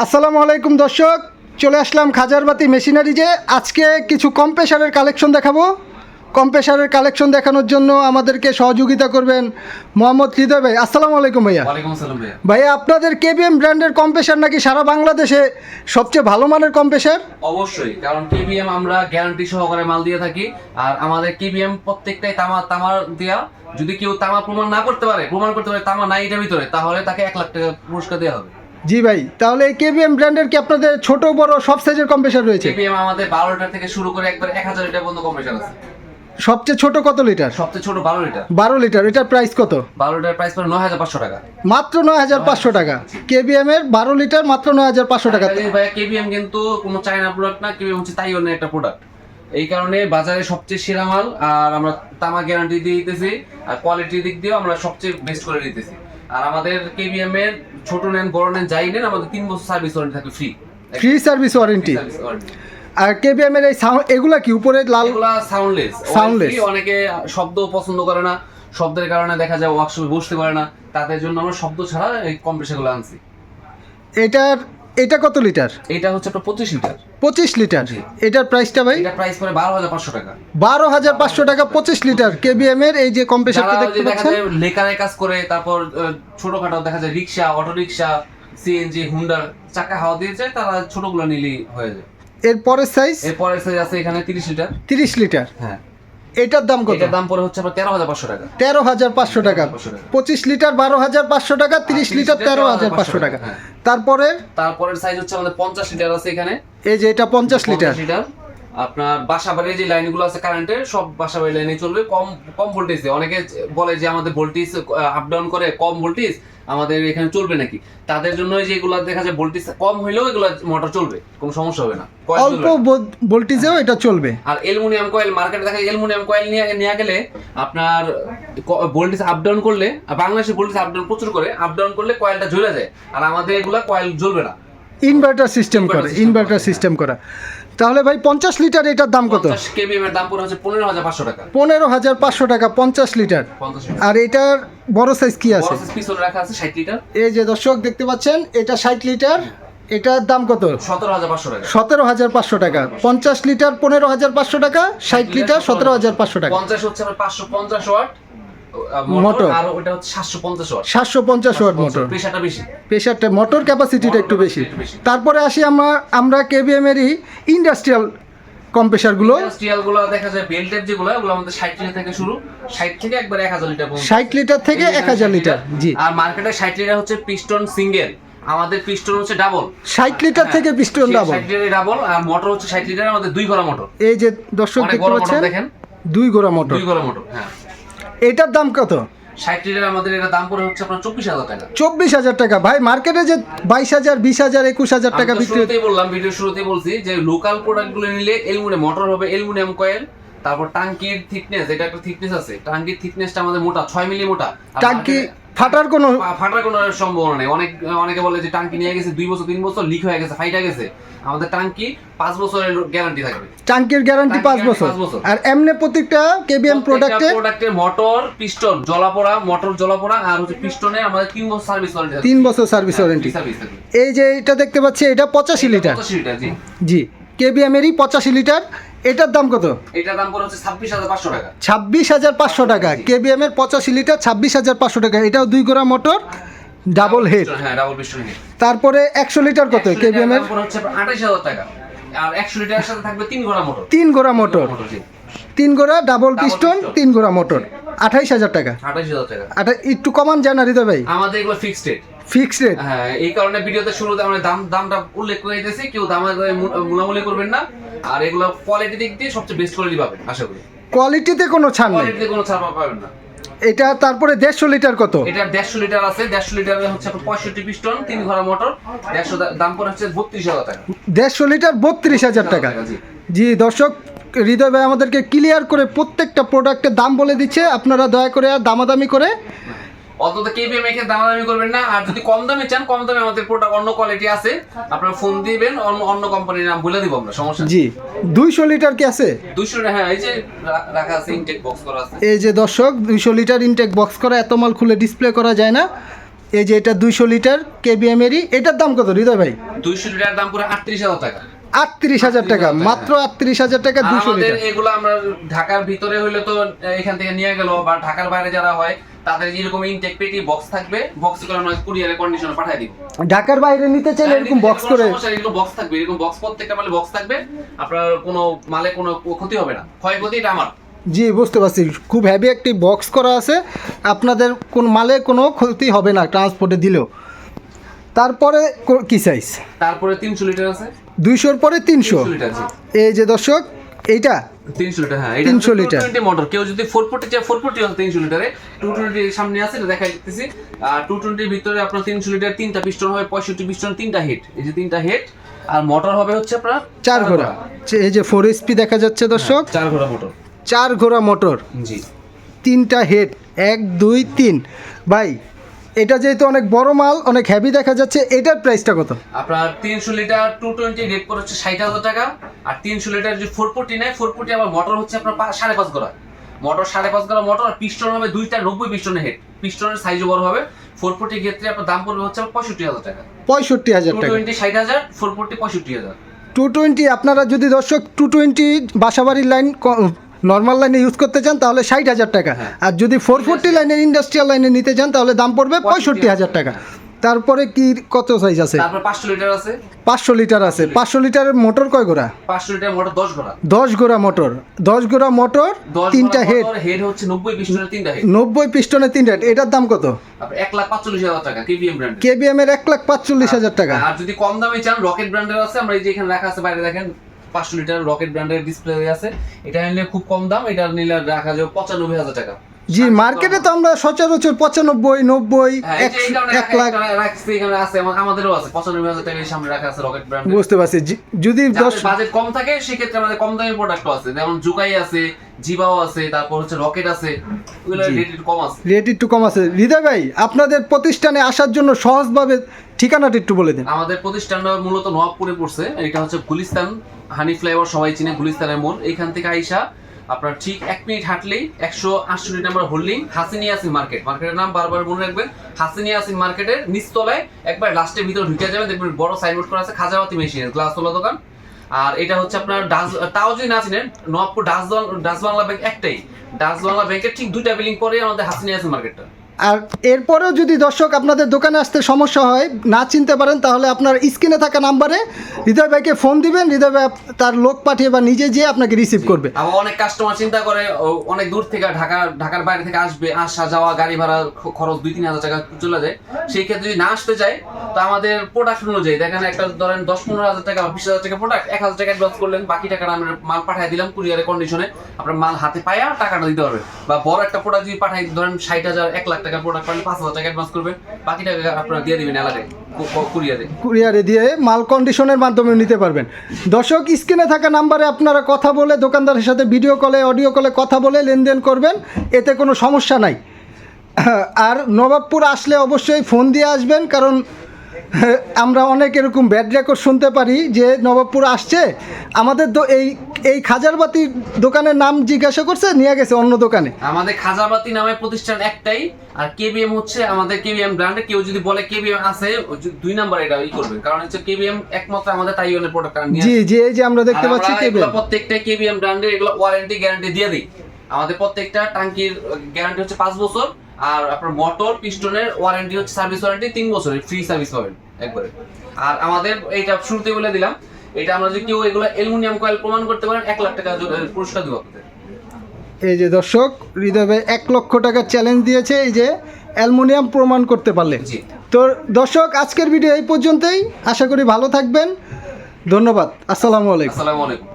আসসালামু আলাইকুম দর্শক, চলে আসলাম খাজারবাতি মেশিনারিজে। আজকে কিছু কম্প্রেসারের কালেকশন দেখাবো। কম্প্রেসারের কালেকশন দেখানোর জন্য আমাদেরকে সহযোগিতা করবেন মোহাম্মদ হৃদয় ভাই। আসসালামু আলাইকুম ভাইয়া। ওয়ালাইকুম আসসালাম ভাইয়া। ভাইয়া, আপনাদের কেবিএম ব্র্যান্ডের কম্প্রেসার নাকি সারা বাংলাদেশে সবচেয়ে ভালো মানের কম্প্রেসার? অবশ্যই, কারণ কেবিএম আমরা গ্যারান্টি সহকারে মাল দিয়ে থাকি। আর আমাদের কেবিএম প্রত্যেকটাই তামার দেয়া। যদি কেউ তামা প্রমাণ করতে পারে তামা নাই এটার ভিতরে, তাহলে তাকে 1 লাখ টাকা পুরস্কার দেওয়া হবে। জি ভাই, তাহলে এই কেবিএম ব্র্যান্ডের কি আপনাদের ছোট বড় সব সাইজের কম্প্রেসার রয়েছে? কেবিএম আমাদের 12 লিটার থেকে শুরু করে একবার 1000 লিটার পর্যন্ত কম্প্রেসার আছে। সবচেয়ে ছোট কত লিটার? সবচেয়ে ছোট 12 লিটার। 12 লিটার। এটার প্রাইস কত? 12 লিটার প্রাইস পড়ে 9500 টাকা। মাত্র 9500 টাকা। কেবিএম এর 12 লিটার মাত্র 9500 টাকা। ভাইয়া, কেবিএম কিন্তু কোনো চায়না প্রোডাক্ট না, কেবিএম হচ্ছে তাইওয়ানের একটা প্রোডাক্ট। এই কারণে বাজারে সবচেয়ে সেরা মাল। আর আমরা তামা গ্যারান্টি দিয়ে দিতেছি, আর কোয়ালিটির দিক দিয়েও আমরা সবচেয়ে বেস্ট করে দিতেছি। আর আমাদের কেবিএম এর ছোট নেন বড় নেন যাই নেন, আমাদের 3 বছর সার্ভিস ওয়ারেন্টি থাকে, ফ্রি সার্ভিস ওয়ারেন্টি। আর কেবিএম এর এই সাউন্ড, এগুলা কি উপরে লাল? এগুলা সাউন্ডলেস। অনেকে শব্দ পছন্দ করে না, শব্দের কারণে দেখা যায় ওয়ার্কশপে বসতে পারে না, তাদের জন্য আমরা শব্দ ছাড়া এই কম্প্রেসারগুলো আনছি। এটা কত লিটার? এটা হচ্ছে আপনার 25 লিটার। 25 লিটার। এটার প্রাইসটা ভাই? এটা প্রাইস পড়ে 12500 টাকা। 12500 টাকা 25 লিটার কেবিএম এর এই যে কম্প্রেসারটা দেখতে পাচ্ছেন। দেখা যায় লেকারের কাজ করে, তারপর ছোটখাটো দেখা যায় রিকশা, অটো রিকশা, সিএনজি, হুন্ডার চাকা হাওয়া দিয়ে যায়, তারা ছোটগুলো নিলেই হয়ে যায়। এর পরের সাইজ? এর পরের সাইজ আছে এখানে 30 লিটার। 30 লিটার। হ্যাঁ। এটার দাম কত? এটার দাম পড়ে হচ্ছে আপনার 13500 টাকা। 13500 টাকা। 25 লিটার 12500 টাকা, 30 লিটার 13500 টাকা। তারপরের সাইজ হচ্ছে আমাদের 50 লিটার আছে এখানে। এই যে এটা 50 লিটার। আপনার বাসাবাড়ির যে লাইনগুলো আছে কারেন্টের, সব বাসাবাড়ির লাইনে চলবে। কম ভোল্টেজে অনেকে বলে যে আমাদের ভোল্টেজ আপ ডাউন করে, কম ভোল্টেজ আমাদের এখানে চলবে নাকি। তাদের জন্য যেগুলো দেখা যায় ভোল্টেজ কম হইলেও এগুলো মোটর চলবে, কোনো সমস্যা হবে না, অল্প ভোল্টেজেও এটা চলবে। আর অ্যালুমিনিয়াম কয়েল মার্কেটে দেখা যায়, অ্যালুমিনিয়াম কয়েল নিয়ে গেলে আপনার ভোল্টেজ আপ ডাউন করলে, বাংলাদেশে ভোল্টেজ আপ ডাউন প্রচুর করে, আপ ডাউন করলে কয়েলটা জ্বলে যায়। আর আমাদের এগুলা কয়েল জ্বলবে না, ইনভার্টার সিস্টেম করা। তাহলে ভাই 50 লিটার এটার দাম কত? কেবিএম এর দাম পড়ে হচ্ছে 15500 টাকা। 15500 টাকা 50 লিটার। আর এটার বড় সাইজ কি আছে? বড় সাইজ পিছনে রাখা আছে 60 লিটার। এই যে দর্শক দেখতে পাচ্ছেন, এটা 60 লিটার। এটার দাম কত? 17500 টাকা। 17500 টাকা। 50 লিটার 15500 টাকা, 60 লিটার 17500 টাকা। 50 হচ্ছে আপনার 550 ওয়াট মোটর, আর ওটা হচ্ছে 750 ওয়াট। 750 watt motor. প্রেসারটা বেশি, প্রেসারটা, মোটর ক্যাপাসিটিটা একটু বেশি। তারপরে আসি আমরা কেবিএম এরই ইন্ডাস্ট্রিয়াল কম্প্রেসারগুলো। ইন্ডাস্ট্রিয়ালগুলো দেখা যায় বেল টাইপ যেগুলো, ওগুলো আমাদের 60 লিটার থেকে শুরু, 60 থেকে একবার 1000 লিটার পর্যন্ত। 60 লিটার থেকে 1000 লিটার। জি। আর মার্কেটে 60 লিটার হচ্ছে পিস্টন সিঙ্গেল, আমাদের পিস্টন হচ্ছে ডাবল। 60 লিটার থেকে পিস্টন ডাবল। 60 litre double. আর মোটর হচ্ছে 60 লিটার, আমাদের 2 ঘোড়া মোটর। এই যে দর্শক দেখতে পাচ্ছেন, দেখেন 2 ঘোড়া মোটর। 2 ঘোড়া মোটর। হ্যাঁ। এটার দাম কত? 60 লিটার আমাদের এটা দাম পড়ে হচ্ছে আপনার 24000 টাকা। 24000 টাকা। ভাই মার্কেটে যে 22000 20000 21000 টাকা বিক্রি শুরুতেই বললাম, ভিডিও শুরুতেই বলছি যে লোকাল প্রোডাক্টগুলো নিলে অ্যালুমিনিয়াম মোটর হবে, অ্যালুমিনিয়াম কয়েল, তারপর টাঙ্কির থিকনেস, এটা একটা থিকনেস আছে, টাঙ্কির থিকনেসটা আমাদের মোটা, 6 মিলি মোটা। টাঙ্কি ফাটার কোনো সম্ভাবনা নেই। অনেকে বলে যে টাঙ্কি নিয়ে গেছে 2 বছর 3 বছর লিক হয়ে গেছে, ফাইটা গেছে। আমাদের টাঙ্কি 5 বছরের গ্যারান্টি থাকবে। টাঙ্কির গ্যারান্টি 5 বছর। আর এমনি প্রত্যেকটা কেবিএম প্রোডাক্টের মোটর, পিস্টন জ্বলাপোড়া, মোটর জ্বলাপোড়া, আর হচ্ছে পিস্টনে আমাদের 3 বছর সার্ভিস ওয়ারেন্টি থাকে। 3 বছর সার্ভিস ওয়ারেন্টি। এই যে এটা দেখতে পাচ্ছি, এটা 85 লিটার। 85 লিটার। জি জি, কেবিএম এরই 85 লিটার। এটার দাম কত? এটার দাম পড়ে হচ্ছে 26500 টাকা। 26500 টাকা। কেবিএম এর 85 লিটার 26500 টাকা। এটাও 2 ঘোড়া মোটর, ডাবল হেড। হ্যাঁ, ডাবল পিস্টন হেড। তারপরে 100 লিটার কত কেবিএম এর? হচ্ছে 28000 টাকা। আর 100 লিটারের সাথে থাকবে 3 ঘোড়া মোটর। 3 ঘোড়া মোটর। 3 ঘোড়া ডাবল পিস্টন, 3 ঘোড়া মোটর। 28000 টাকা। 28000 টাকা। একটু কমান যায় না হৃদয় ভাই? আমাদের এগুলো ফিক্সড রেট। Fixed rate. হ্যাঁ, এই কারণে ভিডিওতে শুরুতে আমরা দামটা উল্লেখ করে দিয়েছি, কেউ মুনামুলি করবেন না। আর এগুলো কোয়ালিটি দিক দিয়ে সবচেয়ে বেস্ট কোয়ালিটি পাবেন আশা করি। কোয়ালিটিতে কোনো ছাড় নেই। কোয়ালিটিতে কোনো ছাড় পাবেন না। এটা তারপরে 150 লিটার কত? এটা 150 লিটার আছে। 150 লিটারে হচ্ছে 65 পিস্টন, 3 ঘোড়া মোটর। 150 দাম পড়ে হচ্ছে 32000 টাকা। 150 লিটার 32000 টাকা। জি দর্শক, হৃদয় ভাই আমাদেরকে ক্লিয়ার করে প্রত্যেকটা প্রোডাক্টের দাম বলে দিচ্ছে। আপনারা দয়া করে আর দামাদামি করে অন্তত কেবিএম এখানে দামাদামি করবেন না। আর যদি কম দামে চান, কম দামে আমাদের প্রোডাক্ট অন্য কোয়ালিটি আছে, আপনারা ফোন দিবেন, অন্য কোম্পানির নাম বলে দিব আমরা, সমস্যা নেই। জি। 200 লিটার কি আছে? 200 লিটার। হ্যাঁ, এই যে রাখা আছে, ইনটেক বক্স করা আছে। এই যে দর্শক 200 লিটার ইনটেক বক্স করা। এত মাল খুলে ডিসপ্লে করা যায় না। এই যে এটা 200 লিটার কেবিএম এরই, এটার দাম কত হৃদয় ভাই? 200 লিটার দাম পুরো 38,000 টাকা। 38,000 টাকা, মাত্র 38,000 টাকা 200 আমাদের লিটার। এগুলো আমরা ঢাকার ভিতরে হইলে তো এখান থেকে নিয়ে গেল, বা ঢাকার বাইরে যারা হয় তাদের এরকম ইনটেক পেটি বক্স থাকবে, বক্স করে আমরা কুরিয়ারে কন্ডিশনে পাঠিয়ে দিব। ঢাকার বাইরে নিতে চাইলে এরকম বক্স করে, এরকম বক্স থাকবে, এরকম বক্স প্রত্যেকটা মালে বক্স থাকবে, আপনার কোনো মালে কোনো ক্ষতি হবে না, ক্ষয়ক্ষতি এটা আমার। জি বুঝতে পারছি, খুব হেভি একটি বক্স করা আছে, আপনাদের কোন মালে কোনো ক্ষতি হবে না ট্রান্সপোর্টে দিলেও। তারপরে কি সাইজ? তারপরে 300 লিটার আছে, 200-র পরে 300। লিটার আছে। এই যে দর্শক এইটা 300 লিটার, হ্যাঁ এটা 300 লিটার 220 মোটর। কেউ যদি 440 চায় 440 আছে 300 লিটারে, 220 সামনে আছে এটা দেখাই দিতেছি। আর 220 এর ভিতরে আপনার 300 লিটার তিনটা পিস্টন হবে, 65 পিস্টন, তিনটা হেড, এই যে তিনটা হেড, আর মোটর হবে হচ্ছে আপনার 4 ঘোড়া। এই যে 4 HP দেখা যাচ্ছে দর্শক, 4 ঘোড়া মোটর। 4 ঘোড়া মোটর, জি, তিনটা হেড, 1 2 3। ভাই এটা যেহেতু অনেক বড় মাল, অনেক হেভি দেখা যাচ্ছে, এটার প্রাইসটা কত? আপনার 300 লিটার 220 রেট পড়ে হচ্ছে 60,000 টাকা। আর 300 লিটার যে 440 নেয়, 440 আবার মোটর হচ্ছে আপনার 5.5 ঘোড়া মোটর, 5.5 ঘোড়া মোটর। আর পিস্টন হবে দুইটা 90 পিস্টনের হেড, পিস্টনের সাইজও বড় হবে। 440 ক্ষেত্রে আপনার দাম পড়বে হচ্ছে 65,000 টাকা। 65,000 টাকা। 220 60,000, 440 65,000। 220 আপনারা যদি দর্শক 220 বাসাবাড়ির লাইন নর্মাল লাইনে ইউজ করতে চান তাহলে 60,000 টাকা, আর যদি 440 লাইনের ইন্ডাস্ট্রিয়াল লাইনে নিতে চান তাহলে দাম পড়বে 65,000 টাকা। তারপরে কি কত সাইজ আছে? তারপর 500 লিটার আছে, 500 লিটার আছে। 500 লিটারের মোটর কয় ঘোড়া? 500 লিটার মোটর 10 ঘোড়া। 10 ঘোড়া মোটর, 10 ঘোড়া মোটর, তিনটা হেড, হেড হচ্ছে 90 পিস্টনের তিনটা হেড, 90 পিস্টনের তিনটা হেড। এটার দাম কত? আপনার 1,45,000 টাকা কেবিএম ব্র্যান্ড। কেবিএম এর 1,45,000 টাকা। আর যদি কম দামে চান রকেট ব্র্যান্ডের আছে, আমরা এই যে এখানে রাখা আছে বাইরে দেখেন 500 লিটার রকেট ব্র্যান্ডের ডিসপ্লে আছে, এটা নিলে খুব কম দাম, এটা নিলে রাখা যাবে 95,000 টাকা। জি মার্কেটে তো আমরা সচরাচর 95 90 1 লাখ রাখছি, এখানে আছে আমাদেরও আছে 95,000 টাকার সামনে রাখা আছে রকেট ব্র্যান্ড। বুঝতে পারছি। যদি বাজেট কম থাকে সেক্ষেত্রে আমাদের কম দামি প্রোডাক্টও আছে, যেমন জুকাই আছে, জিবাও আছে, তারপর হচ্ছে রকেট আছে, ওগুলো রেট একটু কম আছে। রেট একটু কম আছে। হৃদয় ভাই আপনাদের প্রতিষ্ঠানে আসার জন্য সহজভাবে ঠিকানাটা একটু বলে দিন। আমাদের প্রতিষ্ঠানটা মূলত নবাবপুরে পড়ছে, এটা হচ্ছে গুলিস্তান হানি ফ্লেভার, সবাই চিনে গুলিস্তানের মোড়। এইখান থেকে আইসা আপনার ঠিক 1 মিনিট হাঁটলেই 168 number holding Hasini Yasin market, মার্কেটের নাম বারবার মনে রাখবেন, হাসিনী ইয়াসিন মার্কেটের নিচতলায় একবার লাস্টের ভিতরে ঢুকে যাবেন, দেখবেন বড় সাইনবোর্ড করা আছে খাজাবাতি মেশিনের গ্লাস তোলা দোকান। আর এটা হচ্ছে আপনার তাও যদি না চিনেন, নবাবপুর ডাচ বাংলা ব্যাংক একটাই, ডাচ বাংলা ব্যাংকের ঠিক 2টা বিল্ডিং পরে আমাদের হাসিনী ইয়াসিন মার্কেটটা। আর এরপরেও যদি দর্শক আপনাদের দোকানে আসতে সমস্যা হয়, না চিনতে পারেন, তাহলে আপনার স্ক্রিনে থাকা নাম্বারে হৃদয় ভাইকে ফোন দিবেন, হৃদয় ভাই তার লোক পাঠিয়ে বা নিজে যেয়ে আপনাকে রিসিভ করবে। আবার অনেক কাস্টমার চিন্তা করে অনেক দূর থেকে ঢাকার বাইরে থেকে আসবে, আসা যাওয়া গাড়ি ভাড়া খরচ 2-3 হাজার টাকা চলে যায়। সেই ক্ষেত্রে যদি না আসতে চায়, তো আমাদের প্রোডাক্ট অনুযায়ী দেখেন, একটা ধরেন 10-15 হাজার টাকা 20,000 টাকা প্রোডাক্ট, 1,000 টাকা অ্যাডভান্স করলেন, বাকি টাকাটা আমরা মাল পাঠিয়ে দিলাম কুরিয়ারে কন্ডিশনে, আপনার মাল হাতে পায়া টাকাটা দিতে পারবে। বা বড় একটা প্রোডাক্ট যদি পাঠাই, ধরেন 60,000 1 লাখ টাকার প্রোডাক্ট পাঠালে 5,000 টাকা অ্যাডভান্স করবেন, বাকি টাকা আপনারা দিয়ে দিবেন এলাকায় কুরিয়ারে দিয়ে মাল কন্ডিশনের মাধ্যমে নিতে পারবেন। দর্শক স্ক্রিনে থাকা নাম্বারে আপনারা কথা বলে দোকানদারের সাথে ভিডিও কলে অডিও কলে কথা বলে লেনদেন করবেন, এতে কোনো সমস্যা নাই। আর নবাবপুর আসলে অবশ্যই ফোন দিয়ে আসবেন, কারণ আমরা অনেক এরকম ব্যাড রেকর্ড শুনতে পারি যে নবাবপুর আসছে, আমাদের এই খাজারবাতির দোকানের নাম জিজ্ঞাসা করছে, নিয়ে গেছে অন্য দোকানে। আমাদের খাজারবাতি নামে প্রতিষ্ঠান একটাই, আর কেবিএম হচ্ছে আমাদের কেবিএম ব্র্যান্ডে। কেউ যদি বলে কেবিএম আছে, 2 নাম্বার এটা করবেন, কারণ হচ্ছে কেবিএম একমাত্র আমাদের তাইওয়ানের প্রোডাক্ট। জি জি, এই যে আমরা দেখতে পাচ্ছি কেবিএম, প্রত্যেকটা কেবিএম ব্র্যান্ডের এগুলো ওয়ারেন্টি গ্যারান্টি দিয়ে দিই। আমাদের প্রত্যেকটা টাঙ্কির গ্যারান্টি হচ্ছে 5 বছর, আর আপনার মোটর পিস্টনের ওয়ারেন্টি হচ্ছে সার্ভিস ওয়ারেন্টি 3 বছরের ফ্রি সার্ভিস পাবেন একবারে। আর আমাদের এইটা শুরুতে বলে দিলাম, এটা আমরা যদি কেউ এগুলো অ্যালুমিনিয়াম কয়েল প্রমাণ করতে পারেন 1 লাখ টাকা পুরস্কার দেব আপনাদের। এই যে দর্শক, হৃদয় ভাই 1 লক্ষ টাকার চ্যালেঞ্জ দিয়েছে, এই যে অ্যালুমিনিয়াম প্রমাণ করতে পারলে। তো দর্শক আজকের ভিডিও এই পর্যন্তই, আশা করি ভালো থাকবেন, ধন্যবাদ, আসসালামু আলাইকুম। আসসালামু আলাইকুম।